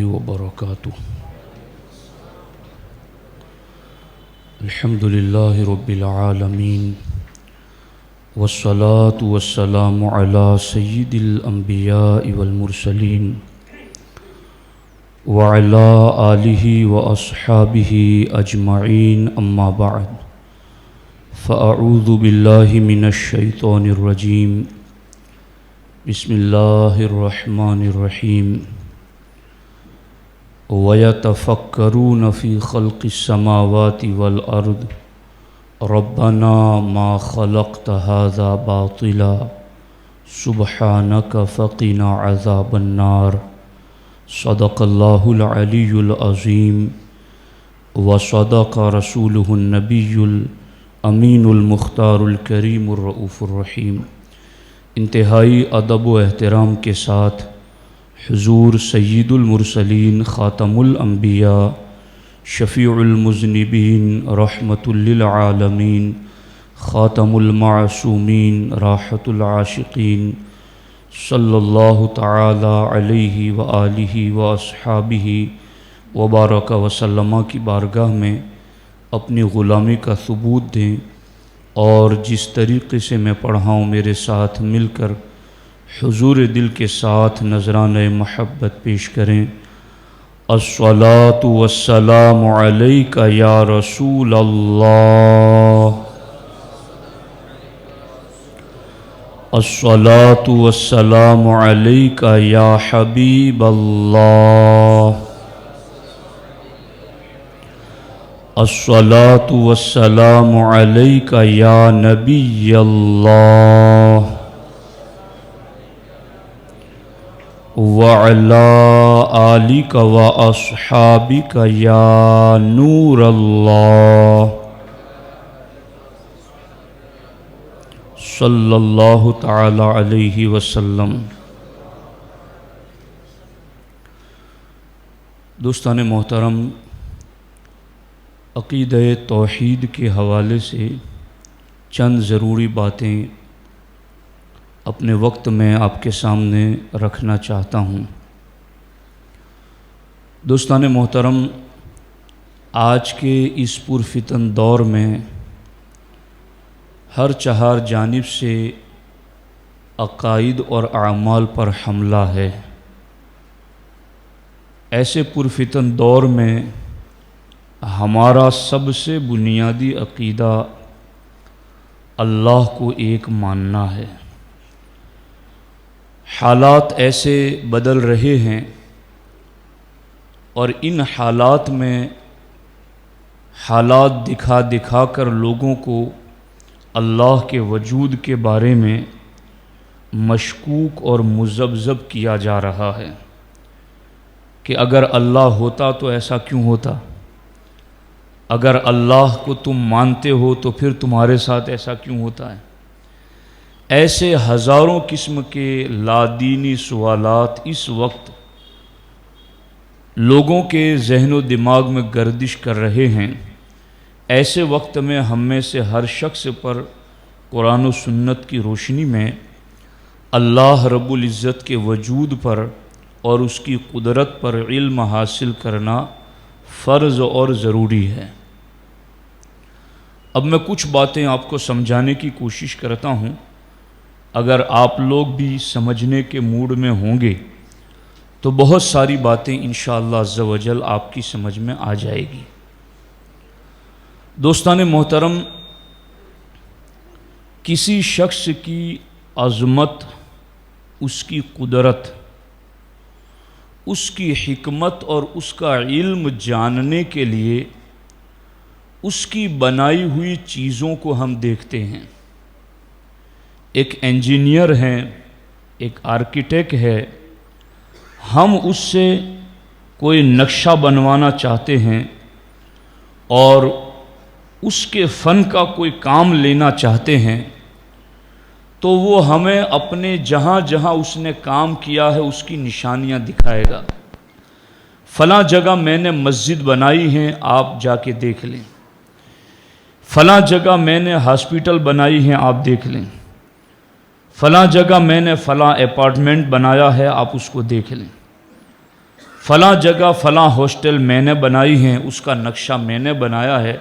وبركاته. الحمد لله رب العالمين والصلاة والسلام على سيد الأنبياء والمرسلين وعلى آله وأصحابه أجمعين، أما بعد، فأعوذ بالله من الشيطان الرجيم. بسم الله الرحمن الرحيم. وَيَتَفَكَّرُونَ فِي خَلْقِ السَّمَاوَاتِ وَالْأَرْضِ رَبَّنَا مَا خَلَقْتَ هَذَا بَاطِلًا سُبْحَانَكَ فَقِنَا عَذَابَ النَّارِ. صدق اللہ العلی العظیم وصدق رسولہ النبی الامین المختار الکریم الرؤوف الرحیم. انتہائی ادب و احترام کے ساتھ حضور سید المرسلین، خاتم الانبیاء، شفیع المذنبین، رحمت للعالمین، خاتم المعصومین، راحت العاشقین، صلی اللہ تعالی علیہ وآلہ واصحابہ وبارک وسلم کی بارگاہ میں اپنی غلامی کا ثبوت دیں، اور جس طریقے سے میں پڑھا ہوں میرے ساتھ مل کر حضور دل کے ساتھ نذرانہ محبت پیش کریں. الصلاۃ والسلام علیک یا رسول اللہ، الصلاۃ والسلام علیک یا حبیب اللہ، الصلاۃ والسلام علیک یا نبی اللہ، وَعَلَىٰ آلِكَ وَأَصْحَابِكَ يَا نُورَ اللَّهِ صلی اللہ تعالی علیہ وسلم. دوستان محترم، عقیدہ توحید کے حوالے سے چند ضروری باتیں اپنے وقت میں آپ کے سامنے رکھنا چاہتا ہوں. دوستان محترم، آج کے اس پرفتن دور میں ہر چہار جانب سے عقائد اور اعمال پر حملہ ہے. ایسے پرفتن دور میں ہمارا سب سے بنیادی عقیدہ اللہ کو ایک ماننا ہے. حالات ایسے بدل رہے ہیں، اور ان حالات میں حالات دکھا دکھا کر لوگوں کو اللہ کے وجود کے بارے میں مشکوک اور مذبذب کیا جا رہا ہے کہ اگر اللہ ہوتا تو ایسا کیوں ہوتا، اگر اللہ کو تم مانتے ہو تو پھر تمہارے ساتھ ایسا کیوں ہوتا ہے. ایسے ہزاروں قسم کے لادینی سوالات اس وقت لوگوں کے ذہن و دماغ میں گردش کر رہے ہیں. ایسے وقت میں ہم میں سے ہر شخص پر قرآن و سنت کی روشنی میں اللہ رب العزت کے وجود پر اور اس کی قدرت پر علم حاصل کرنا فرض اور ضروری ہے. اب میں کچھ باتیں آپ کو سمجھانے کی کوشش کرتا ہوں. اگر آپ لوگ بھی سمجھنے کے موڈ میں ہوں گے تو بہت ساری باتیں انشاءاللہ عز و جل آپ کی سمجھ میں آ جائے گی. دوستان محترم، کسی شخص کی عظمت، اس کی قدرت، اس کی حکمت اور اس کا علم جاننے کے لیے اس کی بنائی ہوئی چیزوں کو ہم دیکھتے ہیں. ایک انجینئر ہے، ایک آرکیٹیکٹ ہے، ہم اس سے کوئی نقشہ بنوانا چاہتے ہیں اور اس کے فن کا کوئی کام لینا چاہتے ہیں تو وہ ہمیں اپنے جہاں جہاں اس نے کام کیا ہے اس کی نشانیاں دکھائے گا. فلاں جگہ میں نے مسجد بنائی ہے، آپ جا کے دیکھ لیں. فلاں جگہ میں نے ہاسپیٹل بنائی ہے، آپ دیکھ لیں. فلاں جگہ میں نے فلاں اپارٹمنٹ بنایا ہے، آپ اس کو دیکھ لیں. فلاں جگہ فلاں ہاسٹل میں نے بنائی ہیں، اس کا نقشہ میں نے بنایا ہے،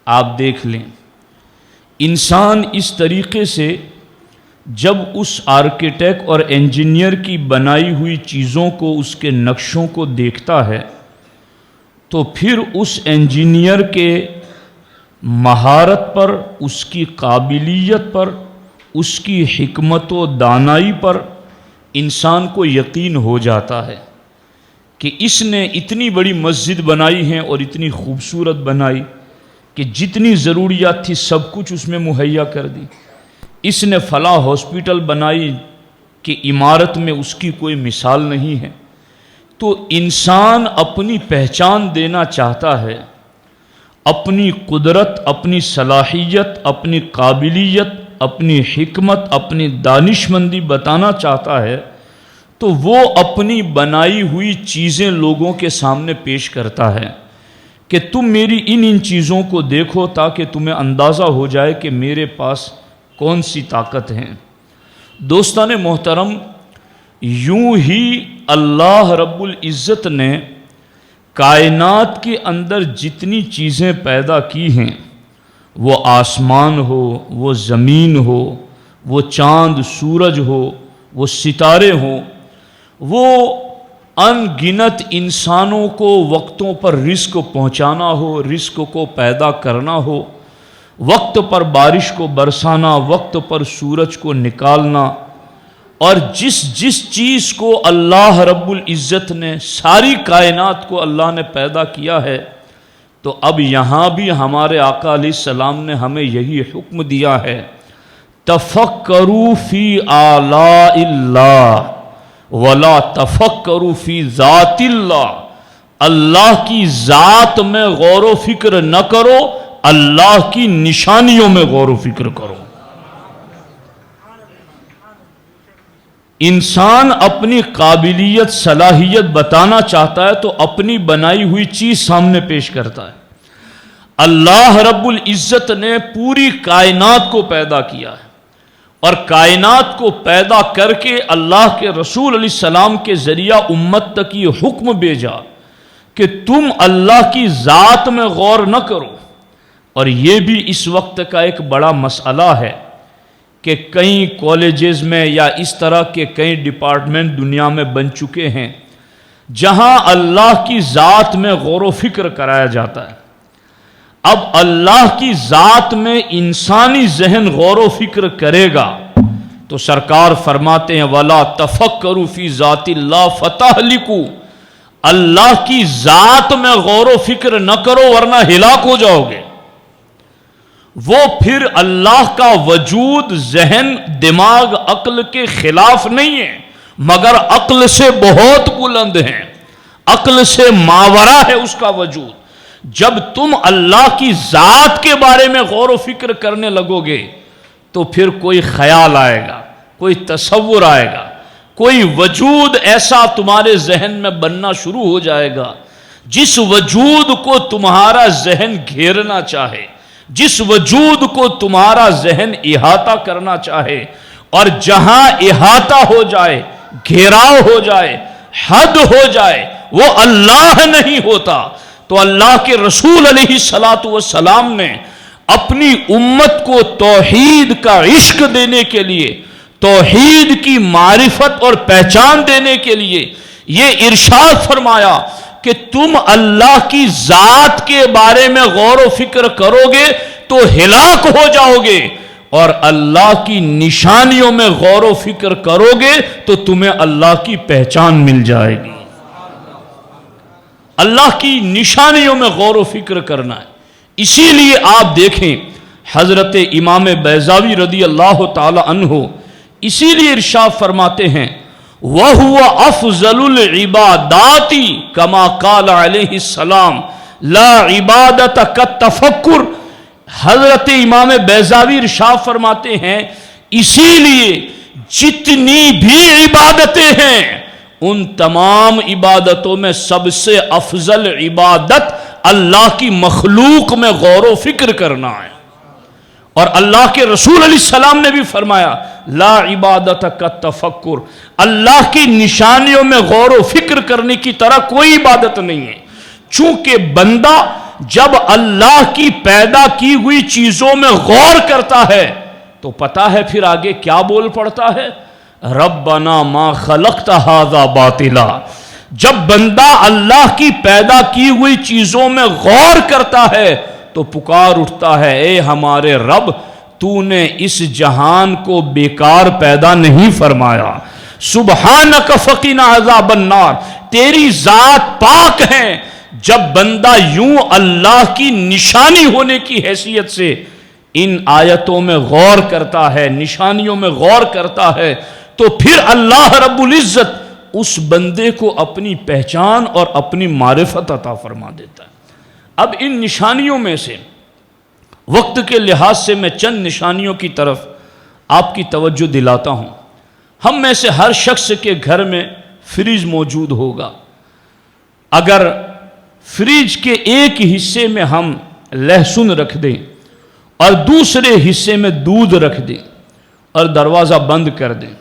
آپ دیکھ لیں۔ انسان اس طریقے سے جب اس آرکیٹیکٹ اور انجینئر کی بنائی ہوئی چیزوں کو، اس کے نقشوں کو دیکھتا ہے تو پھر اس انجینئر کے مہارت پر، اس کی قابلیت پر، اس کی حکمت و دانائی پر انسان کو یقین ہو جاتا ہے کہ اس نے اتنی بڑی مسجد بنائی ہے اور اتنی خوبصورت بنائی کہ جتنی ضروریات تھی سب کچھ اس میں مہیا کر دی۔ اس نے فلاں ہاسپٹل بنائی کہ عمارت میں اس کی کوئی مثال نہیں ہے۔ تو انسان اپنی پہچان دینا چاہتا ہے، اپنی قدرت، اپنی صلاحیت، اپنی قابلیت، اپنی حکمت، اپنی دانشمندی بتانا چاہتا ہے، تو وہ اپنی بنائی ہوئی چیزیں لوگوں کے سامنے پیش کرتا ہے کہ تم میری ان چیزوں کو دیکھو تاکہ تمہیں اندازہ ہو جائے کہ میرے پاس کون سی طاقت ہے۔ دوستان محترم، یوں ہی اللہ رب العزت نے کائنات کے اندر جتنی چیزیں پیدا کی ہیں، وہ آسمان ہو، وہ زمین ہو، وہ چاند سورج ہو، وہ ستارے ہوں، وہ ان گنت انسانوں کو وقتوں پر رزق پہنچانا ہو، رزق کو پیدا کرنا ہو، وقت پر بارش کو برسانا، وقت پر سورج کو نکالنا، اور جس جس چیز کو اللہ رب العزت نے، ساری کائنات کو اللہ نے پیدا کیا ہے، تو اب یہاں بھی ہمارے آقا علیہ السلام نے ہمیں یہی حکم دیا ہے، تفکروا فی آلاء اللہ ولا تفکروا فی ذات اللہ۔ اللہ کی ذات میں غور و فکر نہ کرو، اللہ کی نشانیوں میں غور و فکر کرو۔ انسان اپنی قابلیت، صلاحیت بتانا چاہتا ہے تو اپنی بنائی ہوئی چیز سامنے پیش کرتا ہے۔ اللہ رب العزت نے پوری کائنات کو پیدا کیا ہے، اور کائنات کو پیدا کر کے اللہ کے رسول علیہ السلام کے ذریعہ امت تک یہ حکم بھیجا کہ تم اللہ کی ذات میں غور نہ کرو۔ اور یہ بھی اس وقت کا ایک بڑا مسئلہ ہے کہ کئی کالجز میں یا اس طرح کے کئی ڈپارٹمنٹ دنیا میں بن چکے ہیں جہاں اللہ کی ذات میں غور و فکر کرایا جاتا ہے۔ اب اللہ کی ذات میں انسانی ذہن غور و فکر کرے گا تو سرکار فرماتے ہیں وَلَا تَفَكَّرُوا فِي ذَاتِ اللَّهِ فَتَهْلِكُوا۔ اللہ کی ذات میں غور و فکر نہ کرو ورنہ ہلاک ہو جاؤ گے۔ وہ پھر اللہ کا وجود ذہن، دماغ، عقل کے خلاف نہیں ہے، مگر عقل سے بہت بلند ہیں، عقل سے ماورا ہے اس کا وجود۔ جب تم اللہ کی ذات کے بارے میں غور و فکر کرنے لگو گے تو پھر کوئی خیال آئے گا، کوئی تصور آئے گا، کوئی وجود ایسا تمہارے ذہن میں بننا شروع ہو جائے گا جس وجود کو تمہارا ذہن گھیرنا چاہے، جس وجود کو تمہارا ذہن احاطہ کرنا چاہے، اور جہاں احاطہ ہو جائے، گھیراؤ ہو جائے، حد ہو جائے، وہ اللہ نہیں ہوتا۔ تو اللہ کے رسول علیہ السلام نے اپنی امت کو توحید کا عشق دینے کے لیے، توحید کی معرفت اور پہچان دینے کے لیے یہ ارشاد فرمایا کہ تم اللہ کی ذات کے بارے میں غور و فکر کرو گے تو ہلاک ہو جاؤ گے، اور اللہ کی نشانیوں میں غور و فکر کرو گے تو تمہیں اللہ کی پہچان مل جائے گی۔ اللہ کی نشانیوں میں غور و فکر کرنا ہے۔ اسی لیے آپ دیکھیں حضرت امام بیضاوی رضی اللہ تعالی عنہ اسی لیے ارشاد فرماتے ہیں وَهُوَ أَفْضَلُ الْعِبَادَاتِ كَمَا قَالَ علیہ السلام لا عبادت كالتفکر۔ حضرت امام بیضاوی ارشاد فرماتے ہیں اسی لیے جتنی بھی عبادتیں ہیں ان تمام عبادتوں میں سب سے افضل عبادت اللہ کی مخلوق میں غور و فکر کرنا ہے، اور اللہ کے رسول علیہ السلام نے بھی فرمایا لا عبادت کا تفکر، اللہ کی نشانیوں میں غور و فکر کرنے کی طرح کوئی عبادت نہیں ہے۔ چونکہ بندہ جب اللہ کی پیدا کی ہوئی چیزوں میں غور کرتا ہے تو پتا ہے پھر آگے کیا بول پڑتا ہے، ربنا ما خلقت ھذا باطلا۔ جب بندہ اللہ کی پیدا کی ہوئی چیزوں میں غور کرتا ہے تو پکار اٹھتا ہے اے ہمارے رب، تو نے اس جہان کو بیکار پیدا نہیں فرمایا، سبحانک فقنا عذاب النار، تیری ذات پاک ہے۔ جب بندہ یوں اللہ کی نشانی ہونے کی حیثیت سے ان آیتوں میں غور کرتا ہے، نشانیوں میں غور کرتا ہے، تو پھر اللہ رب العزت اس بندے کو اپنی پہچان اور اپنی معرفت عطا فرما دیتا ہے۔ اب ان نشانیوں میں سے وقت کے لحاظ سے میں چند نشانیوں کی طرف آپ کی توجہ دلاتا ہوں۔ ہم میں سے ہر شخص کے گھر میں فریج موجود ہوگا۔ اگر فریج کے ایک حصے میں ہم لہسن رکھ دیں اور دوسرے حصے میں دودھ رکھ دیں اور دروازہ بند کر دیں،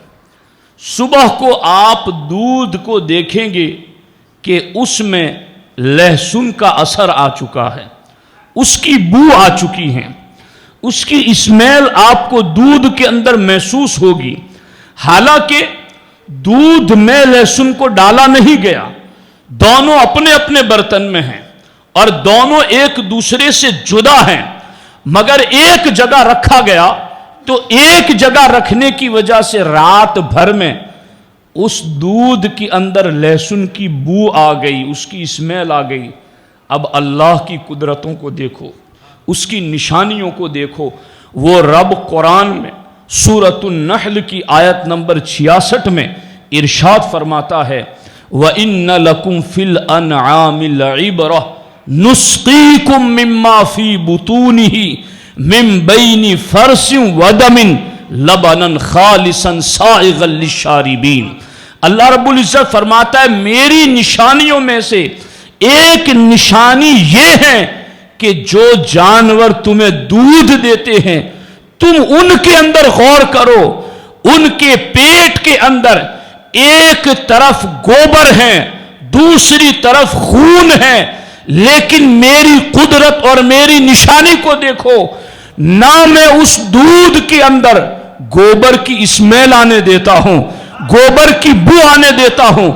صبح کو آپ دودھ کو دیکھیں گے کہ اس میں لہسن کا اثر آ چکا ہے، اس کی بو آ چکی ہے، اس کی اسمیل آپ کو دودھ کے اندر محسوس ہوگی، حالانکہ دودھ میں لہسن کو ڈالا نہیں گیا، دونوں اپنے اپنے برتن میں ہیں اور دونوں ایک دوسرے سے جدا ہیں، مگر ایک جگہ رکھا گیا تو ایک جگہ رکھنے کی وجہ سے رات بھر میں اس دودھ کے اندر لہسن کی بو آ گئی، اس کی اسمیل آ گئی۔ اب اللہ کی قدرتوں کو دیکھو، اس کی نشانیوں کو دیکھو۔ وہ رب قرآن میں سورۃ النحل کی آیت نمبر 66 میں ارشاد فرماتا ہے وَإِنَّ لَكُمْ فِي الْأَنْعَامِ لَعِبْرَةً نُسْقِيكُم مِّمَّا فِي بُطُونِهِ مِن بَيْنِ فَرْثٍ وَدَمٍ لَبَنًا خَالِصًا سَائِغًا لِلشَّارِبِينَ۔ اللہ رب العزت فرماتا ہے میری نشانیوں میں سے ایک نشانی یہ ہے کہ جو جانور تمہیں دودھ دیتے ہیں تم ان کے اندر غور کرو، ان کے پیٹ کے اندر ایک طرف گوبر ہے دوسری طرف خون ہے، لیکن میری قدرت اور میری نشانی کو دیکھو، نہ میں اس دودھ کے اندر گوبر کی اسمیل آنے دیتا ہوں، گوبر کی بو آنے دیتا ہوں،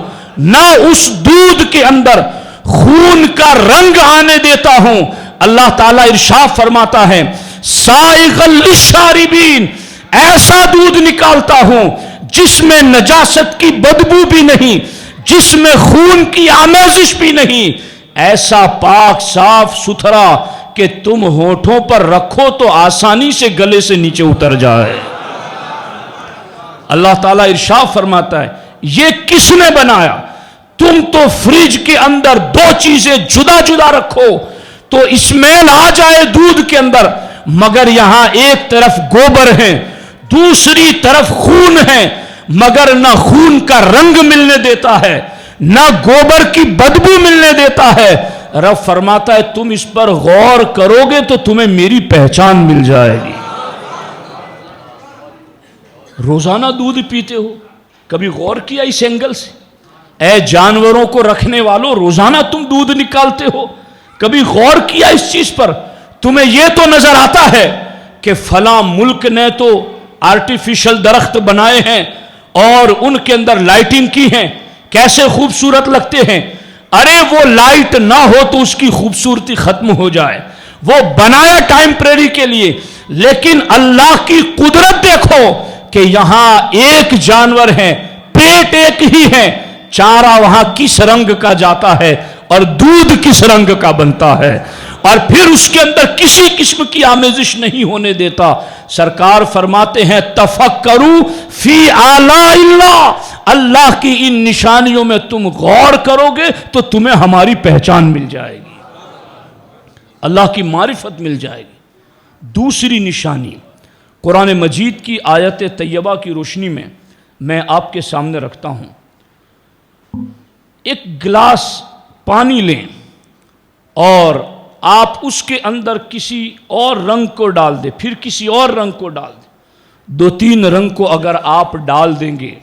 نہ اس دودھ کے اندر خون کا رنگ آنے دیتا ہوں۔ اللہ تعالیٰ ارشاد فرماتا ہے سائغ للشاربین، ایسا دودھ نکالتا ہوں جس میں نجاست کی بدبو بھی نہیں، جس میں خون کی آمیزش بھی نہیں، ایسا پاک صاف ستھرا کہ تم ہونٹوں پر رکھو تو آسانی سے گلے سے نیچے اتر جائے۔ اللہ تعالیٰ ارشاد فرماتا ہے یہ کس نے بنایا؟ تم تو فریج کے اندر دو چیزیں جدا جدا رکھو تو اسمیل آ جائے دودھ کے اندر، مگر یہاں ایک طرف گوبر ہے دوسری طرف خون ہے، مگر نہ خون کا رنگ ملنے دیتا ہے نہ گوبر کی بدبو ملنے دیتا ہے۔ رب فرماتا ہے تم اس پر غور کرو گے تو تمہیں میری پہچان مل جائے گی۔ روزانہ دودھ پیتے ہو، کبھی غور کیا اس اینگل سے؟ اے جانوروں کو رکھنے والوں، روزانہ تم دودھ نکالتے ہو، کبھی غور کیا اس چیز پر؟ تمہیں یہ تو نظر آتا ہے کہ فلاں ملک نے تو آرٹیفیشل درخت بنائے ہیں اور ان کے اندر لائٹنگ کی ہیں، کیسے خوبصورت لگتے ہیں۔ ارے وہ لائٹ نہ ہو تو اس کی خوبصورتی ختم ہو جائے، وہ بنایا ٹائمپریری کے لیے، لیکن اللہ کی قدرت دیکھو کہ یہاں ایک جانور ہے، پیٹ ایک ہی ہے، چارہ وہاں کس رنگ کا جاتا ہے اور دودھ کس رنگ کا بنتا ہے، اور پھر اس کے اندر کسی قسم کی آمیزش نہیں ہونے دیتا۔ سرکار فرماتے ہیں تفکروا فی آلاء اللہ، اللہ کی ان نشانیوں میں تم غور کرو گے تو تمہیں ہماری پہچان مل جائے گی، اللہ کی معرفت مل جائے گی۔ دوسری نشانی قرآن مجید کی آیت طیبہ کی روشنی میں آپ کے سامنے رکھتا ہوں۔ ایک گلاس پانی لیں اور آپ اس کے اندر کسی اور رنگ کو ڈال دیں، پھر کسی اور رنگ کو ڈال دیں، 2-3 رنگ کو اگر آپ ڈال دیں گے،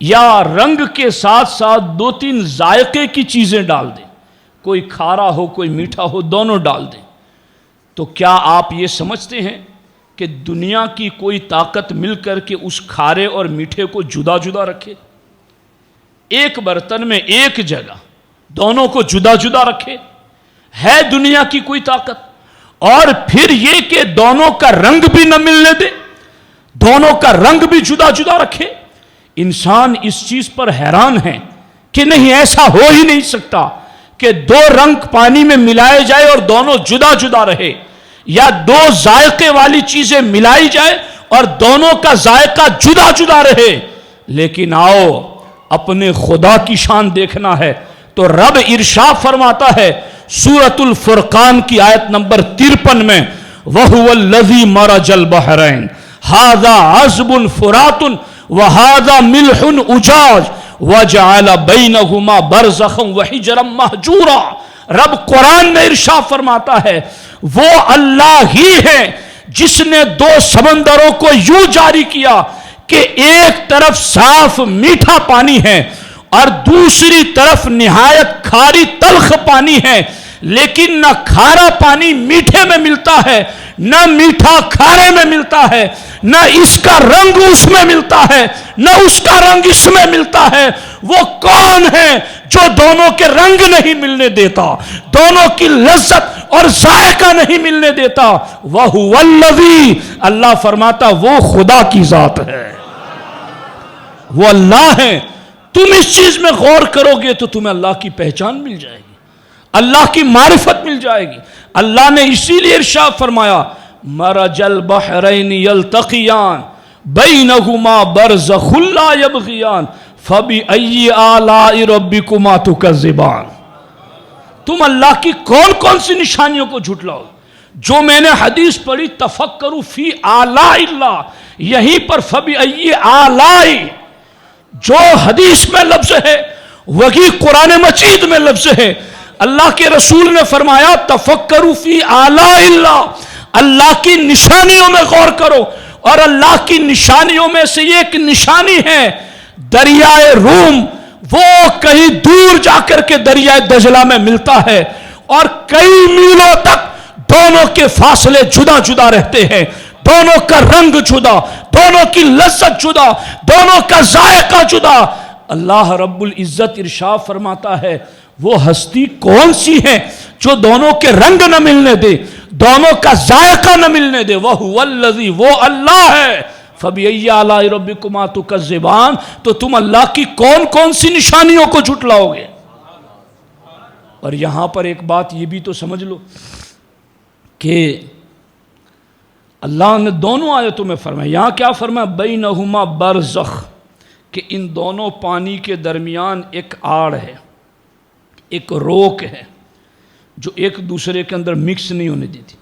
یا رنگ کے ساتھ ساتھ 2-3 ذائقے کی چیزیں ڈال دیں، کوئی کھارا ہو کوئی میٹھا ہو، دونوں ڈال دیں، تو کیا آپ یہ سمجھتے ہیں کہ دنیا کی کوئی طاقت مل کر کے اس کھارے اور میٹھے کو جدا جدا رکھے؟ ایک برتن میں ایک جگہ دونوں کو جدا جدا رکھے؟ ہے دنیا کی کوئی طاقت؟ اور پھر یہ کہ دونوں کا رنگ بھی نہ ملنے دے، دونوں کا رنگ بھی جدا جدا رکھے۔ انسان اس چیز پر حیران ہے کہ نہیں، ایسا ہو ہی نہیں سکتا کہ 2 رنگ پانی میں ملائے جائے اور دونوں جدا جدا رہے، یا 2 ذائقے والی چیزیں ملائی جائے اور دونوں کا ذائقہ جدا جدا رہے۔ لیکن آؤ اپنے خدا کی شان دیکھنا ہے تو رب ارشاد فرماتا ہے سورۃ الفرقان کی آیت نمبر 53 میں، وَهُوَ الَّذِي مَرَجَ الْبَحْرَيْنِ هَذَا عَذْبٌ فُرَاتٌ وَهَذَا مِلْحٌ أُجَاجٌ وَجَعَلَ بَيْنَهُمَا بَرْزَخًا وَحِجْرًا مَحْجُورًا۔ رب قرآن میں ارشاد فرماتا ہے وہ اللہ ہی ہے جس نے 2 سمندروں کو یوں جاری کیا کہ ایک طرف صاف میٹھا پانی ہے اور دوسری طرف نہایت کھاری تلخ پانی ہے، لیکن نہ کھارا پانی میٹھے میں ملتا ہے، نہ میٹھا کھارے میں ملتا ہے، نہ اس کا رنگ اس میں ملتا ہے، نہ اس کا رنگ اس میں ملتا ہے۔ وہ کون ہے جو دونوں کے رنگ نہیں ملنے دیتا، دونوں کی لذت اور ذائقہ نہیں ملنے دیتا؟ وَهُوَ الَّذِي، اللہ فرماتا وہ خدا کی ذات ہے، وہ اللہ ہے۔ تم اس چیز میں غور کرو گے تو تمہیں اللہ کی پہچان مل جائے گی، اللہ کی معرفت مل جائے گی۔ اللہ نے اسی لیے ارشاد فرمایا مرج البحرین یلتقیان بینہما برزخ لا یبغیان فبأی آلاء ربکما تکذبان۔ تم اللہ کی کون کون سی نشانیوں کو جھٹلاؤ؟ جو میں نے حدیث پڑھی تفکروا فی آلاء اللہ، یہیں پر فبأی آلاء جو حدیث میں لفظ ہے وہی قرآن مجید میں لفظ ہے۔ اللہ کے رسول نے فرمایا تفکروا فی آلاء اللہ، اللہ کی نشانیوں میں غور کرو۔ اور اللہ کی نشانیوں میں سے ایک نشانی ہے دریائے روم، وہ کہیں دور جا کر کے دریائے دجلہ میں ملتا ہے اور کئی میلوں تک دونوں کے فاصلے جدا جدا رہتے ہیں، دونوں کا رنگ جدا، دونوں کی لذت جدا، دونوں کا ذائقہ جدا۔ اللہ رب العزت ارشاد فرماتا ہے وہ ہستی کون سی ہے جو دونوں کے رنگ نہ ملنے دے، دونوں کا ذائقہ نہ ملنے دے؟ وَهُوَ الَّذِي، وہ اللہ ہے۔ فَبِأَيِّ آلَاءِ رَبِّكُمَا تُكَذِّبَانِ، تو تم اللہ کی کون کون سی نشانیوں کو جھٹلاؤ گے؟ اور یہاں پر ایک بات یہ بھی تو سمجھ لو کہ اللہ نے دونوں آیتوں میں فرمایا، یہاں کیا فرمایا؟ بینہما برزخ، کہ ان دونوں پانی کے درمیان ایک آڑ ہے، ایک روک ہے جو ایک دوسرے کے اندر مکس نہیں ہونے دیتی۔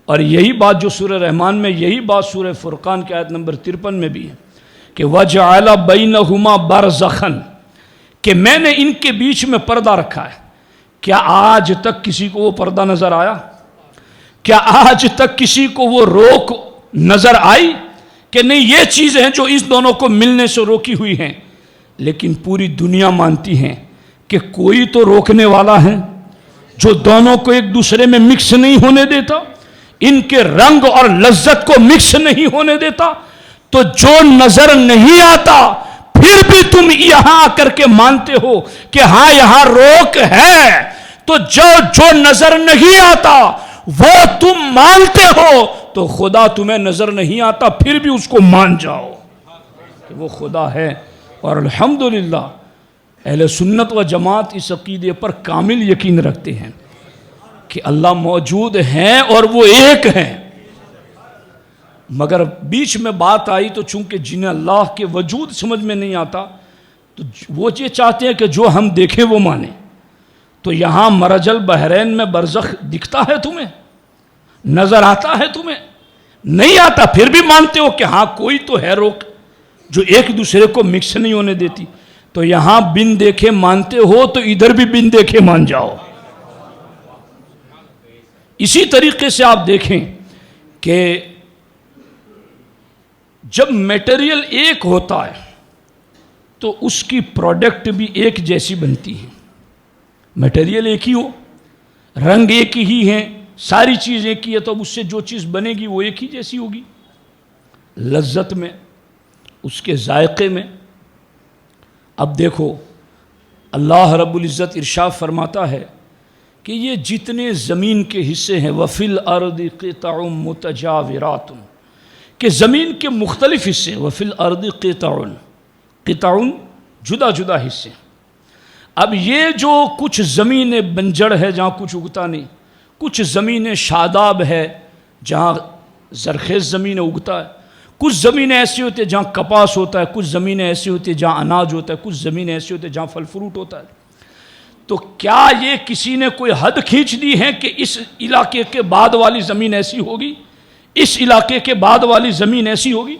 اور یہی بات جو سورہ رحمان میں، یہی بات سورہ فرقان کی آیت نمبر 53 میں بھی ہے کہ وَجَعَلَ بَيْنَهُمَا بَرْزَخًا، کہ میں نے ان کے بیچ میں پردہ رکھا ہے۔ کیا آج تک کسی کو وہ پردہ نظر آیا؟ کیا آج تک کسی کو وہ روک نظر آئی کہ نہیں یہ چیزیں ہیں جو اس دونوں کو ملنے سے روکی ہوئی ہیں؟ لیکن پوری دنیا مانتی ہے کہ کوئی تو روکنے والا ہے جو دونوں کو ایک دوسرے میں مکس نہیں ہونے دیتا، ان کے رنگ اور لذت کو مکس نہیں ہونے دیتا۔ تو جو نظر نہیں آتا پھر بھی تم یہاں آ کر کے مانتے ہو کہ ہاں یہاں روک ہے، تو جو نظر نہیں آتا وہ تم مانتے ہو، تو خدا تمہیں نظر نہیں آتا پھر بھی اس کو مان جاؤ کہ وہ خدا ہے۔ اور الحمدللہ اہل سنت و جماعت اس عقیدے پر کامل یقین رکھتے ہیں کہ اللہ موجود ہیں اور وہ ایک ہیں۔ مگر بیچ میں بات آئی تو چونکہ جنہیں اللہ کے وجود سمجھ میں نہیں آتا تو وہ یہ چاہتے ہیں کہ جو ہم دیکھیں وہ مانیں۔ تو یہاں مرج البحرین میں برزخ دکھتا ہے تمہیں؟ نظر آتا ہے تمہیں؟ نہیں آتا پھر بھی مانتے ہو کہ ہاں کوئی تو ہے روک جو ایک دوسرے کو مکس نہیں ہونے دیتی۔ تو یہاں بن دیکھے مانتے ہو تو ادھر بھی بن دیکھے مان جاؤ۔ اسی طریقے سے آپ دیکھیں کہ جب میٹیریل ایک ہوتا ہے تو اس کی پروڈکٹ بھی ایک جیسی بنتی ہے. میٹیریل ایک ہی ہو، رنگ ایک ہی ہیں، ساری چیز ایک ہی ہے، تو اب اس سے جو چیز بنے گی وہ ایک ہی جیسی ہوگی، لذت میں، اس کے ذائقے میں. اب دیکھو اللہ رب العزت ارشاد فرماتا ہے کہ یہ جتنے زمین کے حصے ہیں وَفِي الْأَرْضِ قِطَعٌ مُتَجَاوِرَاتٌ، کہ زمین کے مختلف حصے، وَفِي الْأَرْضِ قِطَعٌ، قطعٌ جدا جدا حصے. اب یہ جو کچھ زمین بنجر ہے جہاں کچھ اگتا نہیں، کچھ زمین شاداب ہے جہاں زرخیز زمین اگتا ہے، کچھ زمینیں ایسی ہوتی ہیں جہاں کپاس ہوتا ہے، کچھ زمینیں ایسی ہوتی ہیں جہاں اناج ہوتا ہے، کچھ زمینیں ایسی ہوتی ہیں جہاں پھل فروٹ ہوتا ہے. تو کیا یہ کسی نے کوئی حد کھینچ دی ہے کہ اس علاقے کے بعد والی زمین ایسی ہوگی، اس علاقے کے بعد والی زمین ایسی ہوگی؟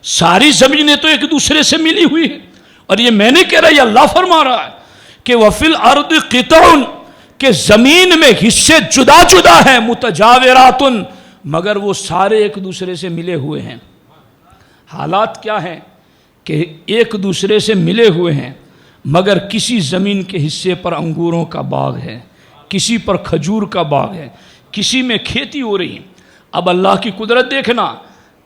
ساری زمینیں تو ایک دوسرے سے ملی ہوئی ہیں. اور یہ میں نے کہہ رہا، یہ اللہ فرما رہا ہے کہ وَفِي الْأَرْضِ قِطَعٌ، کہ زمین میں حصے جدا جدا ہیں، متجاوراتن، مگر وہ سارے ایک دوسرے سے ملے ہوئے ہیں. حالات کیا ہیں کہ ایک دوسرے سے ملے ہوئے ہیں، مگر کسی زمین کے حصے پر انگوروں کا باغ ہے، کسی پر کھجور کا باغ ہے، کسی میں کھیتی ہو رہی ہے. اب اللہ کی قدرت دیکھنا،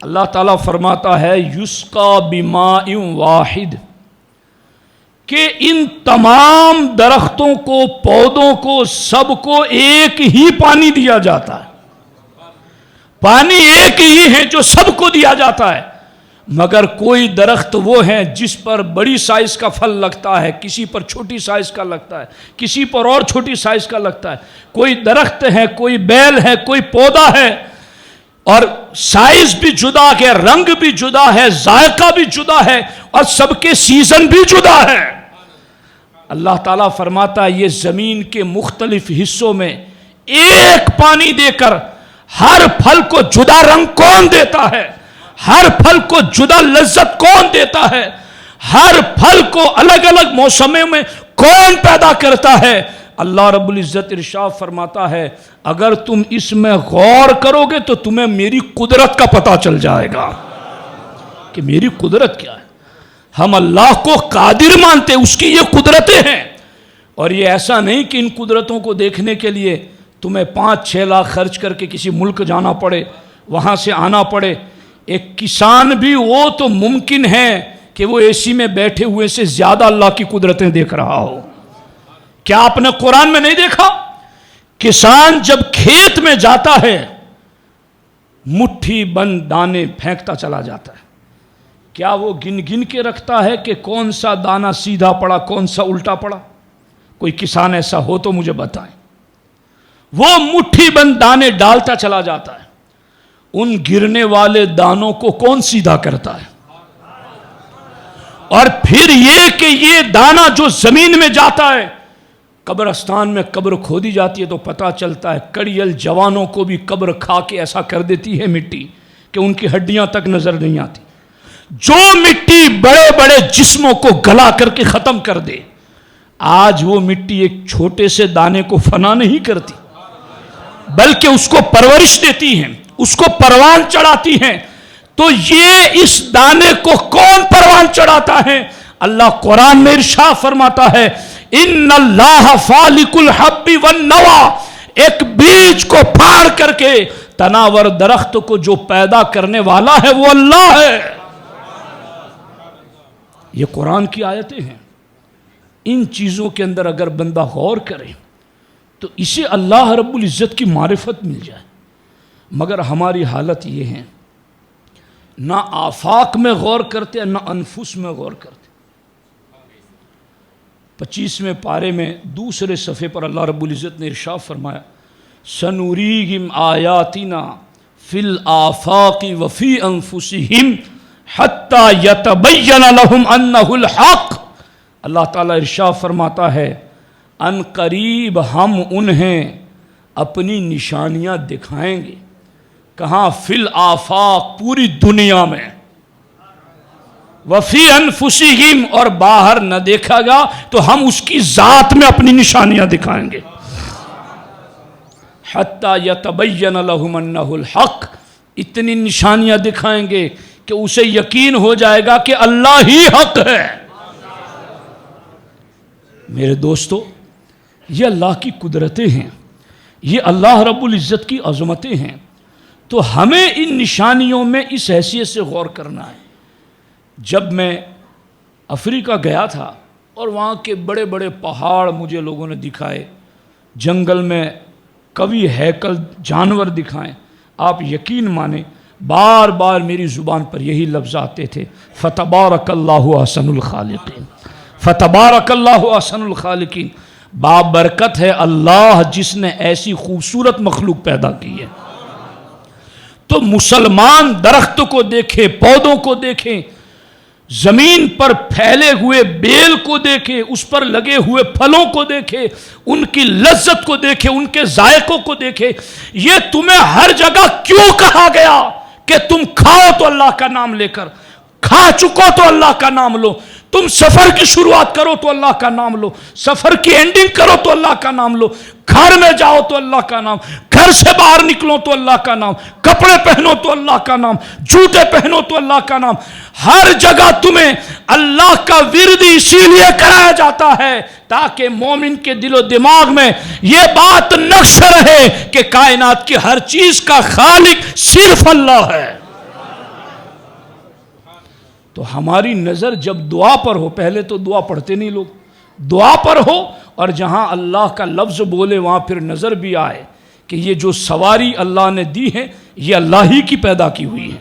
اللہ تعالیٰ فرماتا ہے یسقا بماء واحد، کہ ان تمام درختوں کو، پودوں کو، سب کو ایک ہی پانی دیا جاتا ہے. پانی ایک ہی ہے جو سب کو دیا جاتا ہے، مگر کوئی درخت وہ ہیں جس پر بڑی سائز کا پھل لگتا ہے، کسی پر چھوٹی سائز کا لگتا ہے، کسی پر اور چھوٹی سائز کا لگتا ہے. کوئی درخت ہے، کوئی بیل ہے، کوئی پودا ہے، اور سائز بھی جدا ہے، رنگ بھی جدا ہے، ذائقہ بھی جدا ہے، اور سب کے سیزن بھی جدا ہے. اللہ تعالیٰ فرماتا ہے یہ زمین کے مختلف حصوں میں ایک پانی دے کر ہر پھل کو جدا رنگ کون دیتا ہے، ہر پھل کو جدا لذت کون دیتا ہے، ہر پھل کو الگ الگ موسموں میں کون پیدا کرتا ہے؟ اللہ رب العزت ارشاد فرماتا ہے اگر تم اس میں غور کرو گے تو تمہیں میری قدرت کا پتہ چل جائے گا کہ میری قدرت کیا ہے. ہم اللہ کو قادر مانتے، اس کی یہ قدرتیں ہیں. اور یہ ایسا نہیں کہ ان قدرتوں کو دیکھنے کے لیے تمہیں 5-6 لاکھ خرچ کر کے کسی ملک جانا پڑے، وہاں سے آنا پڑے. ایک کسان بھی وہ تو ممکن ہے کہ وہ اے سی میں بیٹھے ہوئے سے زیادہ اللہ کی قدرتیں دیکھ رہا ہو. کیا آپ نے قرآن میں نہیں دیکھا؟ کسان جب کھیت میں جاتا ہے مٹھی بند دانے پھینکتا چلا جاتا ہے. کیا وہ گن گن کے رکھتا ہے کہ کون سا دانہ سیدھا پڑا، کون سا الٹا پڑا؟ کوئی کسان ایسا ہو تو مجھے بتائیں. وہ مٹھی بند دانے ڈالتا چلا جاتا ہے. ان گرنے والے دانوں کو کون سیدھا کرتا ہے؟ اور پھر یہ کہ یہ دانہ جو زمین میں جاتا ہے، قبرستان میں قبر کھودی جاتی ہے تو پتہ چلتا ہے کڑیل جوانوں کو بھی قبر کھا کے ایسا کر دیتی ہے مٹی کہ ان کی ہڈیاں تک نظر نہیں آتی. جو مٹی بڑے بڑے جسموں کو گلا کر کے ختم کر دے، آج وہ مٹی ایک چھوٹے سے دانے کو فنا نہیں کرتی بلکہ اس کو پرورش دیتی ہیں، اس کو پروان چڑھاتی ہیں. تو یہ اس دانے کو کون پروان چڑھاتا ہے؟ اللہ قرآن میں ارشاد فرماتا ہے ان اللہ فالق الحب والنوى، ایک بیج کو پھاڑ کر کے تناور درخت کو جو پیدا کرنے والا ہے وہ اللہ ہے. یہ قرآن کی آیتیں ہیں. ان چیزوں کے اندر اگر بندہ غور کرے تو اسے اللہ رب العزت کی معرفت مل جائے. مگر ہماری حالت یہ ہے، نہ آفاق میں غور کرتے نہ انفس میں غور کرتے. 25ویں پارے میں دوسرے صفحے پر اللہ رب العزت نے ارشاد فرمایا سنوریہم آیاتنا فی الآفاق وفی انفسہم حتی یتبین لہم انہ الحق. اللہ تعالیٰ ارشاد فرماتا ہے ان قریب ہم انہیں اپنی نشانیاں دکھائیں گے. کہاں؟ فی الآفاق، پوری دنیا میں. وفی انفسہم، اور باہر نہ دیکھا گا تو ہم اس کی ذات میں اپنی نشانیاں دکھائیں گے. حتی یتبین لہم انہ الحق، اتنی نشانیاں دکھائیں گے کہ اسے یقین ہو جائے گا کہ اللہ ہی حق ہے۔ میرے دوستو، یہ اللہ کی قدرتیں ہیں، یہ اللہ رب العزت کی عظمتیں ہیں، تو ہمیں ان نشانیوں میں اس حیثیت سے غور کرنا ہے۔ جب میں افریقہ گیا تھا اور وہاں کے بڑے بڑے پہاڑ مجھے لوگوں نے دکھائے، جنگل میں قوی ہیکل جانور دکھائیں، آپ یقین مانیں بار بار میری زبان پر یہی لفظ آتے تھے، فتبارک اللہ احسن الخالقین، فتبارک اللہ احسن الخالقین، بابرکت ہے اللہ جس نے ایسی خوبصورت مخلوق پیدا کی ہے۔ تو مسلمان درخت کو دیکھیں، پودوں کو دیکھیں، زمین پر پھیلے ہوئے بیل کو دیکھیں، اس پر لگے ہوئے پھلوں کو دیکھیں، ان کی لذت کو دیکھیں، ان کے ذائقوں کو دیکھیں۔ یہ تمہیں ہر جگہ کیوں کہا گیا کہ تم کھاؤ تو اللہ کا نام لے کر، کھا چکو تو اللہ کا نام لو، تم سفر کی شروعات کرو تو اللہ کا نام لو، سفر کی اینڈنگ کرو تو اللہ کا نام لو، گھر میں جاؤ تو اللہ کا نام، گھر سے باہر نکلو تو اللہ کا نام، کپڑے پہنو تو اللہ کا نام، جوتے پہنو تو اللہ کا نام۔ ہر جگہ تمہیں اللہ کا ورد اسی لیے کرایا جاتا ہے تاکہ مومن کے دل و دماغ میں یہ بات نقش رہے کہ کائنات کی ہر چیز کا خالق صرف اللہ ہے۔ تو ہماری نظر جب دعا پر ہو، پہلے تو دعا پڑھتے نہیں لوگ، دعا پر ہو اور جہاں اللہ کا لفظ بولے وہاں پھر نظر بھی آئے کہ یہ جو سواری اللہ نے دی ہے یہ اللہ ہی کی پیدا کی ہوئی ہے،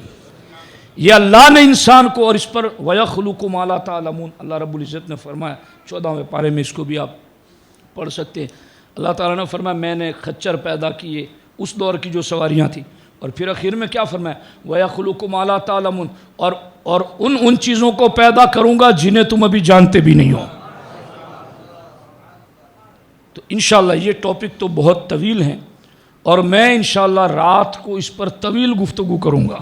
یہ اللہ نے انسان کو، اور اس پر وَيَخْلُقُ مَا لَا تَعْلَمُونَ اللہ رب العزت نے فرمایا 14ویں پارے میں، اس کو بھی آپ پڑھ سکتے ہیں۔ اللہ تعالیٰ نے فرمایا میں نے خچر پیدا کیے، اس دور کی جو سواریاں تھیں، اور پھر آخر میں کیا فرمایا وَيَخْلُقُ مَا لَا تَعْلَمُونَ، اور ان چیزوں کو پیدا کروں گا جنہیں تم ابھی جانتے بھی نہیں ہو۔ تو انشاءاللہ یہ ٹاپک تو بہت طویل ہیں اور میں انشاءاللہ رات کو اس پر طویل گفتگو کروں گا،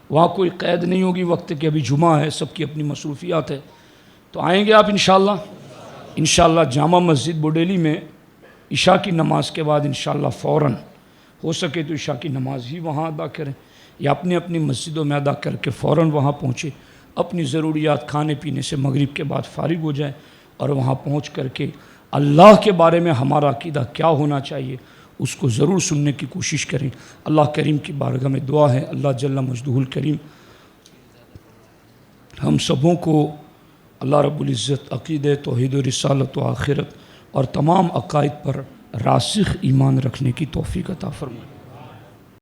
وہاں کوئی قید نہیں ہوگی وقت کہ ابھی جمعہ ہے، سب کی اپنی مصروفیات ہے۔ تو آئیں گے آپ انشاءاللہ جامع مسجد بوڈیلی میں عشاء کی نماز کے بعد انشاءاللہ فوراً ہو سکے تو عشاء کی نماز ہی وہاں ادا کریں یا اپنی اپنی مسجدوں میں ادا کر کے فوراً وہاں پہنچے، اپنی ضروریات کھانے پینے سے مغرب کے بعد فارغ ہو جائیں اور وہاں پہنچ کر کے اللہ کے بارے میں ہمارا عقیدہ کیا ہونا چاہیے اس کو ضرور سننے کی کوشش کریں۔ اللہ کریم کی بارگاہ میں دعا ہے اللہ جل مجدہ الکریم ہم سبوں کو اللہ رب العزت عقیدہ توحید و رسالت و آخرت اور تمام عقائد پر راسخ ایمان رکھنے کی توفیق عطا فرمائے۔